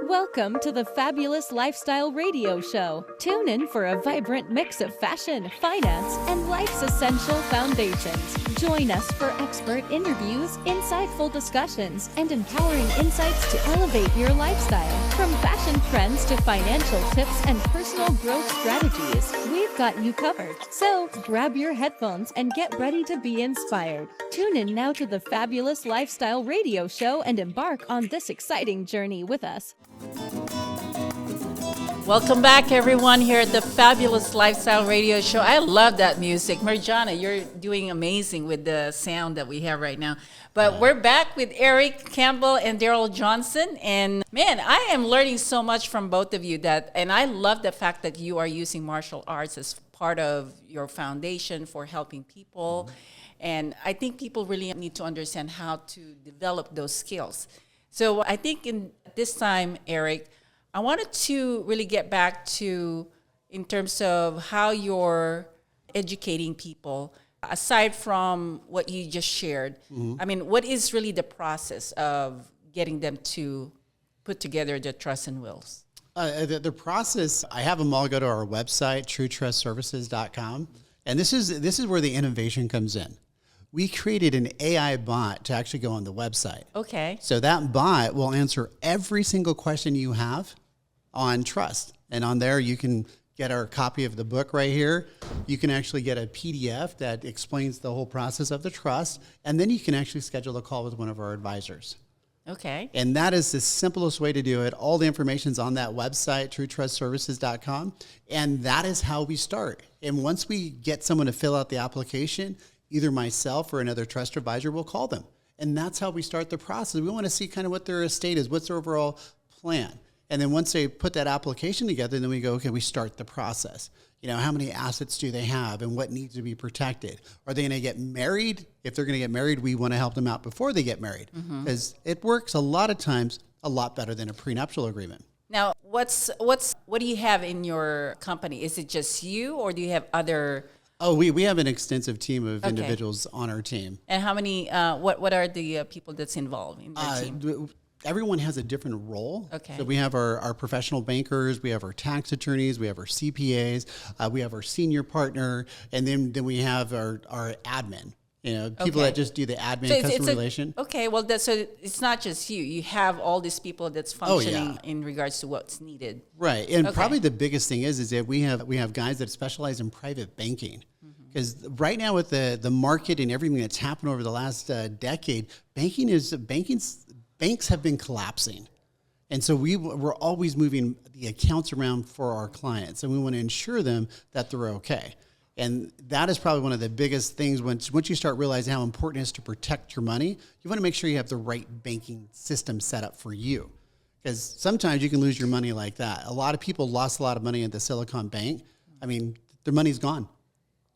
Welcome to the Fabulous Lifestyle Radio Show. Tune in for a vibrant mix of fashion, finance, and life's essential foundations. Join us for expert interviews, insightful discussions, and empowering insights to elevate your lifestyle. From fashion trends to financial tips and personal growth strategies, we've got you covered. So grab your headphones and get ready to be inspired. Tune in now to the Fabulous Lifestyle Radio Show and embark on this exciting journey with us. Welcome back, everyone, here at the Fabulous Lifestyle Radio Show. I love that music. Marjana, you're doing amazing with the sound that we have right now. But we're back with Eric Campbell and Daryl Johnson. And man, I am learning so much from both of you and I love the fact that you are using martial arts as part of your foundation for helping people. Mm-hmm. And I think people really need to understand how to develop those skills. So I think in this time, Eric, I wanted to really get back to in terms of how you're educating people, aside from what you just shared. Mm-hmm. I mean, what is really the process of getting them to put together the trust and wills? The process, I have them all go to our website, truetrustservices.com. And this is where the innovation comes in. We created an AI bot to actually go on the website. Okay. So that bot will answer every single question you have on trust. And on there, you can get our copy of the book right here. You can actually get a PDF that explains the whole process of the trust. And then you can actually schedule a call with one of our advisors. Okay. And that is the simplest way to do it. All the information's on that website, truetrustservices.com. And that is how we start. And once we get someone to fill out the application, either myself or another trust advisor will call them. And that's how we start the process. We want to see kind of what their estate is, what's their overall plan. And then once they put that application together, then we go, okay, we start the process. You know, how many assets do they have and what needs to be protected? Are they going to get married? If they're going to get married, we want to help them out before they get married. Because it works a lot of times a lot better than a prenuptial agreement. Now, what do you have in your company? Is it just you or do you have other... Oh, we have an extensive team of individuals on our team. And how many, what are the people that's involved in your team? Everyone has a different role. Okay. So we have our professional bankers, we have our tax attorneys, we have our CPAs, we have our senior partner, and then we have our admin. You know, people that just do the admin customer relation. Okay, well, so it's not just you. You have all these people that's functioning in regards to what's needed. Right, and probably the biggest thing is that we have guys that specialize in private banking. Because right now with the market and everything that's happened over the last decade, banks have been collapsing. And so we're always moving the accounts around for our clients, and we want to ensure them that they're okay. And that is probably one of the biggest things once you start realizing how important it is to protect your money. You want to make sure you have the right banking system set up for you. Because sometimes you can lose your money like that. A lot of people lost a lot of money at the Silicon Bank. I mean, their money's gone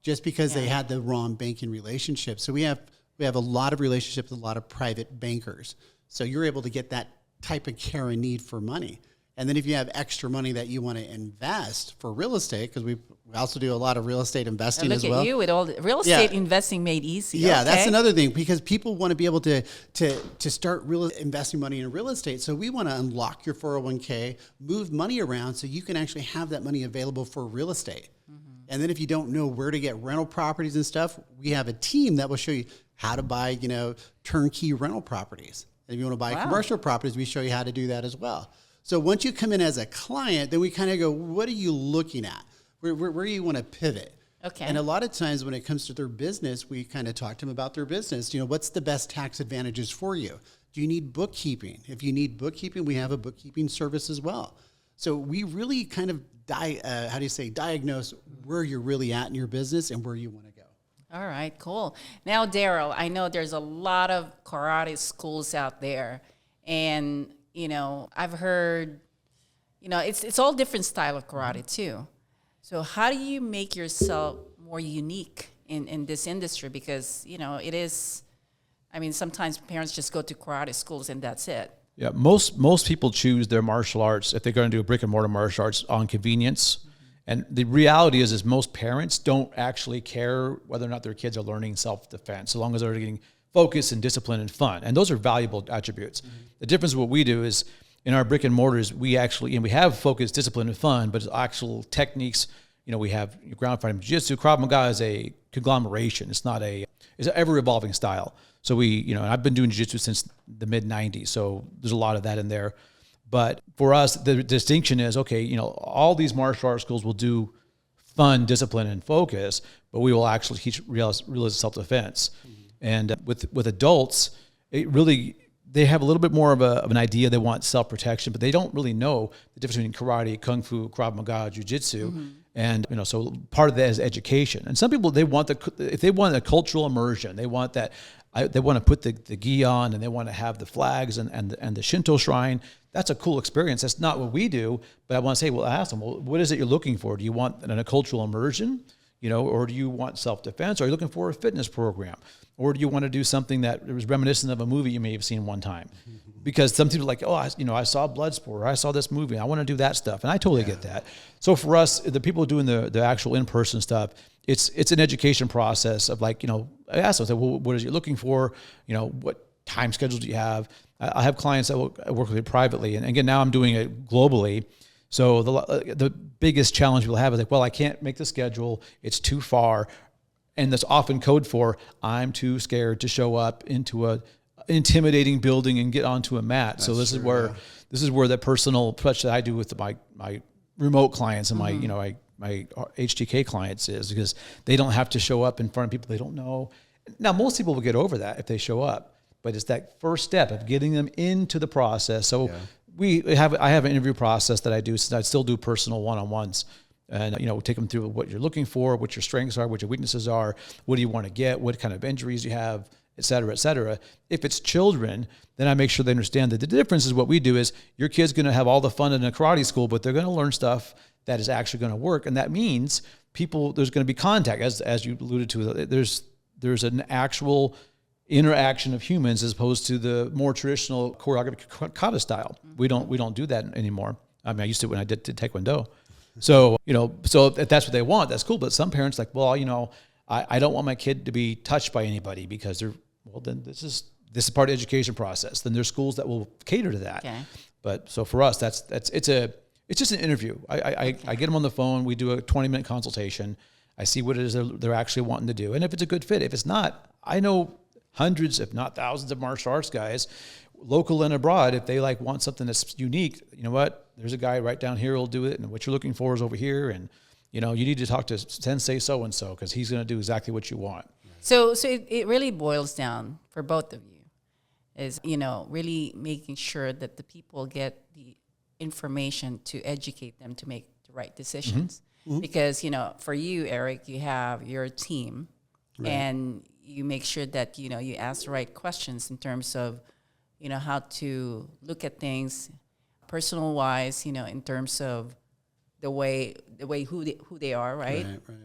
just because they had the wrong banking relationship. So we have a lot of relationships with a lot of private bankers. So you're able to get that type of care and need for money. And then if you have extra money that you want to invest for real estate, because we also do a lot of real estate investing as well. Look at you with all the real estate investing made easy. Yeah, that's another thing, because people want to be able to start investing money in real estate. So we want to unlock your 401k, move money around so you can actually have that money available for real estate. And then if you don't know where to get rental properties and stuff, we have a team that will show you how to buy, turnkey rental properties. And if you want to buy commercial properties, we show you how to do that as well. So once you come in as a client, then we kind of go, what are you looking at? Where do you want to pivot? Okay. And a lot of times when it comes to their business, we kind of talk to them about their business. What's the best tax advantages for you? Do you need bookkeeping? If you need bookkeeping, we have a bookkeeping service as well. So we really kind of diagnose where you're really at in your business and where you want to go. All right, cool. Now, Daryl, I know there's a lot of karate schools out there, and I've heard, it's all different style of karate too. So how do you make yourself more unique in this industry? Because, it is, sometimes parents just go to karate schools and that's it. Yeah, most people choose their martial arts if they're going to do a brick and mortar martial arts on convenience. And the reality is most parents don't actually care whether or not their kids are learning self-defense, so long as they're getting focus and discipline and fun. And those are valuable attributes. The difference with what we do is in our brick and mortars, we actually, and we have focused discipline and fun, but it's actual techniques. We have ground fighting jiu-jitsu. Krav Maga is a conglomeration. It's an ever evolving style. So and I've been doing jiu-jitsu since the mid 90s. So there's a lot of that in there. But for us, the distinction is, okay, all these martial arts schools will do fun, discipline, and focus, but we will actually teach realistic self-defense. And with adults, they have a little bit more of an idea. They want self-protection, but they don't really know the difference between karate, kung fu, Krav Maga, jiu-jitsu. And, so part of that is education. And some people, if they want a cultural immersion, they want that, they want to put the gi on, and they want to have the flags and the Shinto shrine. That's a cool experience. That's not what we do, but I want to say, ask them, what is it you're looking for? Do you want a cultural immersion, or do you want self-defense? Or are you looking for a fitness program? Or do you want to do something that was reminiscent of a movie you may have seen one time? Because some people are like, I saw Bloodsport, or I saw this movie, I want to do that stuff. And I totally get that. So for us, the people doing the actual in-person stuff, it's an education process of I ask them, what is you looking for? What time schedules do you have? I have clients that I work with privately. And again, now I'm doing it globally. So the biggest challenge we'll have is I can't make the schedule. It's too far. And that's often code for, I'm too scared to show up into a intimidating building and get onto a mat. That's so this is where the personal touch that I do with my remote clients and my HTK clients is, because they don't have to show up in front of people they don't know. Now, most people will get over that if they show up, but it's that first step of getting them into the process. So I have an interview process that I do, since I still do personal one-on-ones. And, take them through what you're looking for, what your strengths are, what your weaknesses are, what do you want to get, what kind of injuries you have, et cetera, et cetera. If it's children, then I make sure they understand that the difference is what we do is your kid's going to have all the fun in a karate school, but they're going to learn stuff that is actually going to work. And that means there's going to be contact, as you alluded to. There's an actual interaction of humans as opposed to the more traditional choreographic kata style. We don't do that anymore. I mean, I used to when I did Taekwondo. So, so if that's what they want, that's cool. But some parents I don't want my kid to be touched by anybody because then this is part of the education process. Then there's schools that will cater to that. Okay. But so for us, it's just an interview. I get them on the phone. We do a 20-minute consultation. I see what it is they're actually wanting to do. And if it's a good fit, if it's not, I know hundreds, if not thousands of martial arts guys, local and abroad, if they want something that's unique, you know what? There's a guy right down here who'll do it, and what you're looking for is over here, and you need to talk to Sensei so and so because he's going to do exactly what you want. So it really boils down for both of you, is really making sure that the people get the information to educate them to make the right decisions. Mm-hmm. Because for you, Eric, you have your team, right, and you make sure that you ask the right questions in terms of how to look at things personal wise, in terms of the way who they are, right? Right.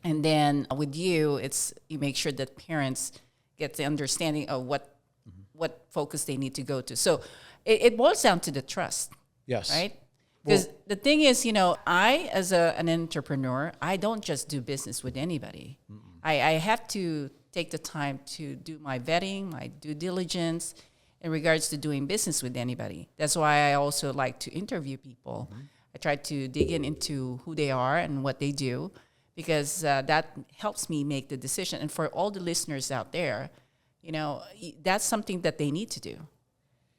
And then with you, you make sure that parents get the understanding of what focus they need to go to. So it boils down to the trust. Yes. Right? Because the thing is, I as an entrepreneur, I don't just do business with anybody. I have to take the time to do my vetting, my due diligence in regards to doing business with anybody. That's why I also like to interview people. Mm-hmm. I try to dig into who they are and what they do, because that helps me make the decision. And for all the listeners out there, that's something that they need to do.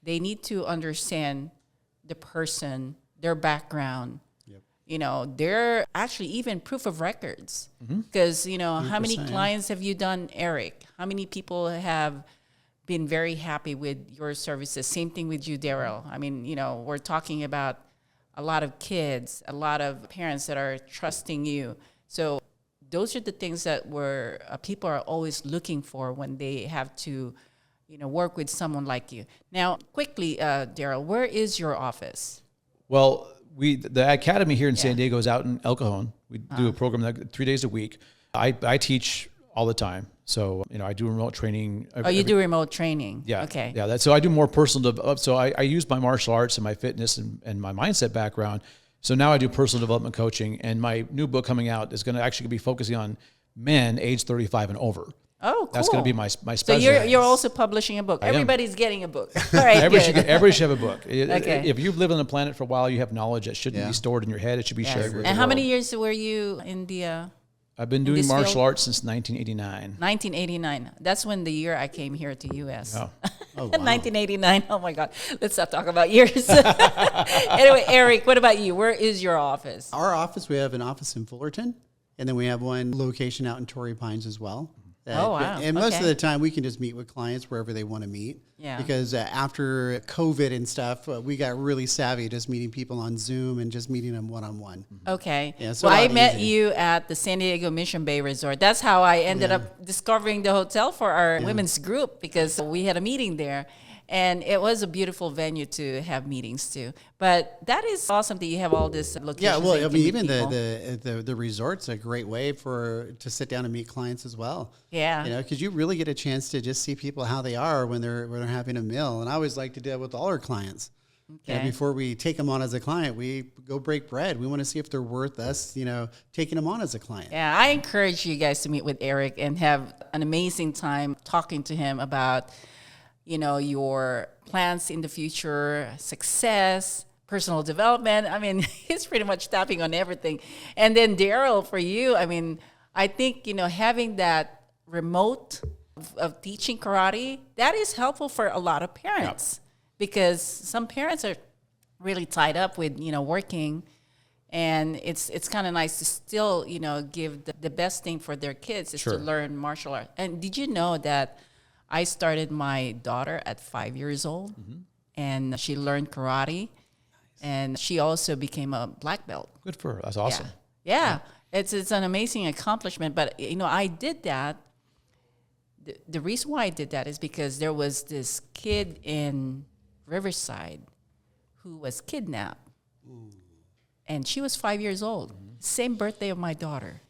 They need to understand the person, their background. Yep. They're actually even proof of records. Because, how many clients have you done, Eric? How many people have been very happy with your services? Same thing with you, Daryl. I mean, we're talking about a lot of kids, a lot of parents that are trusting you. So those are the things that people are always looking for when they have to, work with someone like you. Now, quickly, Daryl, where is your office? Well, the academy here in San Diego is out in El Cajon. We do a program 3 days a week. I teach all the time. So, I do remote training. You do remote training? Yeah. Okay. Yeah. So I do more personal development. So I use my martial arts and my fitness and my mindset background. So now I do personal development coaching, and my new book coming out is going to actually be focusing on men age 35 and over. Oh, cool. That's going to be my So special. you're also publishing a book. I am. Everybody's getting a book. All right, Everybody should have a book. Okay. If you've lived on the planet for a while, you have knowledge that shouldn't be stored in your head. It should be shared with the And how many world. years were you in the I've been doing this martial field? arts since 1989. 1989? That's when the year I came here to U.S. Oh. Oh, wow. 1989. Oh my God. Let's not talk about years. Anyway, Eric, what about you? Where is your office? Our office, we have an office in Fullerton, and then we have one location out in Torrey Pines as well. Oh, wow. And most of Okay. the time, we can just meet with clients wherever they want to meet. Yeah. Because after COVID and stuff, we got really savvy just meeting people on Zoom and just meeting them one-on-one. Okay. Yeah, so Well, a I lot met easier. you at the San Diego Mission Bay Resort. That's how I ended up discovering the hotel for our women's group, because we had a meeting there. And it was a beautiful venue to have meetings too. But that is awesome that you have all this locations. Yeah, well, that you I can mean, meet even people. the resort's a great way to sit down and meet clients as well. Yeah. You know, because you really get a chance to just see people how they are when they're having a meal. And I always like to do that with all our clients. Okay. Before we take them on as a client, we go break bread. We want to see if they're worth us, taking them on as a client. Yeah, I encourage you guys to meet with Eric and have an amazing time talking to him about, your plans in the future, success, personal development. I mean, he's pretty much tapping on everything. And then Daryl, for you, I mean, I think, having that remote of teaching karate, that is helpful for a lot of parents, because some parents are really tied up with, working. And it's kind of nice to still, give the best thing for their kids is to learn martial art. And did you know that I started my daughter at 5 years old, and she learned karate, and she also became a black belt. Good for her. That's awesome. Yeah. It's an amazing accomplishment. But, I did that. The reason why I did that is because there was this kid in Riverside who was kidnapped. And she was 5 years old. Same birthday of my daughter.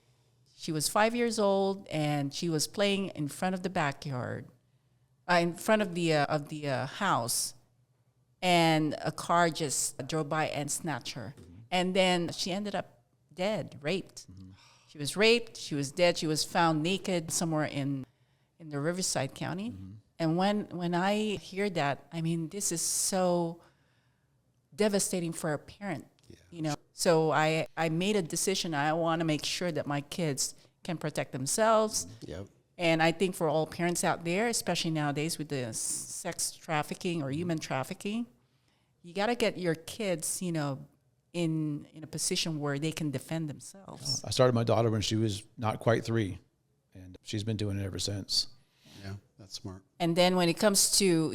She was 5 years old, and she was playing in front of the backyard, in front of the house, and a car just drove by and snatched her. And then she ended up dead, raped. She was raped. She was dead. She was found naked somewhere in the Riverside County. And when I hear that, I mean, this is so devastating for a parent. So I made a decision. I want to make sure that my kids can protect themselves. Yep. And I think for all parents out there, especially nowadays with the sex trafficking or human trafficking, you got to get your kids, in a position where they can defend themselves. I started my daughter when she was not quite 3, and she's been doing it ever since. Yeah, that's smart. And then when it comes to,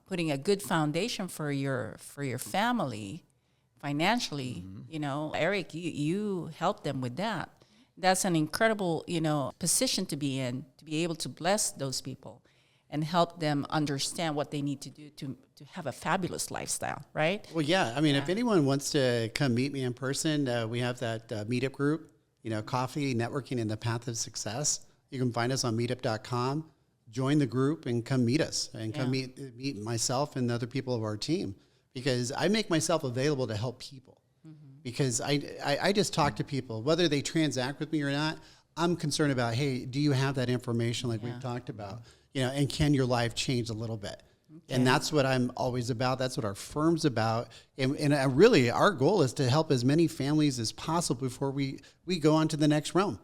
putting a good foundation for your family, financially, Eric, you help them with that. That's an incredible, position to be in, to be able to bless those people and help them understand what they need to do to have a fabulous lifestyle, right? Well, yeah. I mean, if anyone wants to come meet me in person, we have that meetup group, coffee, networking, and the path of success. You can find us on meetup.com. Join the group and come meet us and come meet myself and the other people of our team, because I make myself available to help people. Because I just talk to people, whether they transact with me or not. I'm concerned about, hey, do you have that information like we've talked about? And can your life change a little bit? Okay. And that's what I'm always about. That's what our firm's about. And really, our goal is to help as many families as possible before we go on to the next realm.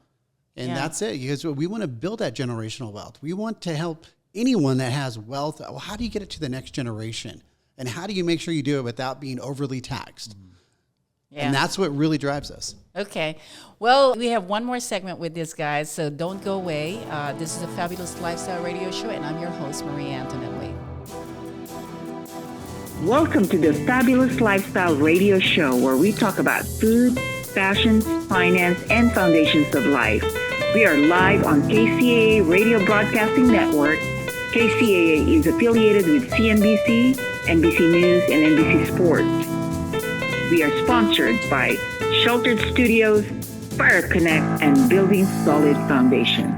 And that's it. Because we want to build that generational wealth. We want to help anyone that has wealth. Well, how do you get it to the next generation? And how do you make sure you do it without being overly taxed? Yeah. And that's what really drives us. Okay. Well, we have one more segment with this, guys, so don't go away. This is a Fabulous Lifestyle Radio Show, and I'm your host, Marie Antoinette Wade. Welcome to the Fabulous Lifestyle Radio Show, where we talk about food, fashion, finance, and foundations of life. We are live on KCAA Radio Broadcasting Network. KCAA is affiliated with CNBC, NBC News, and NBC Sports. We are sponsored by Sheltered Studios, Fire Connect, and Building Solid Foundation.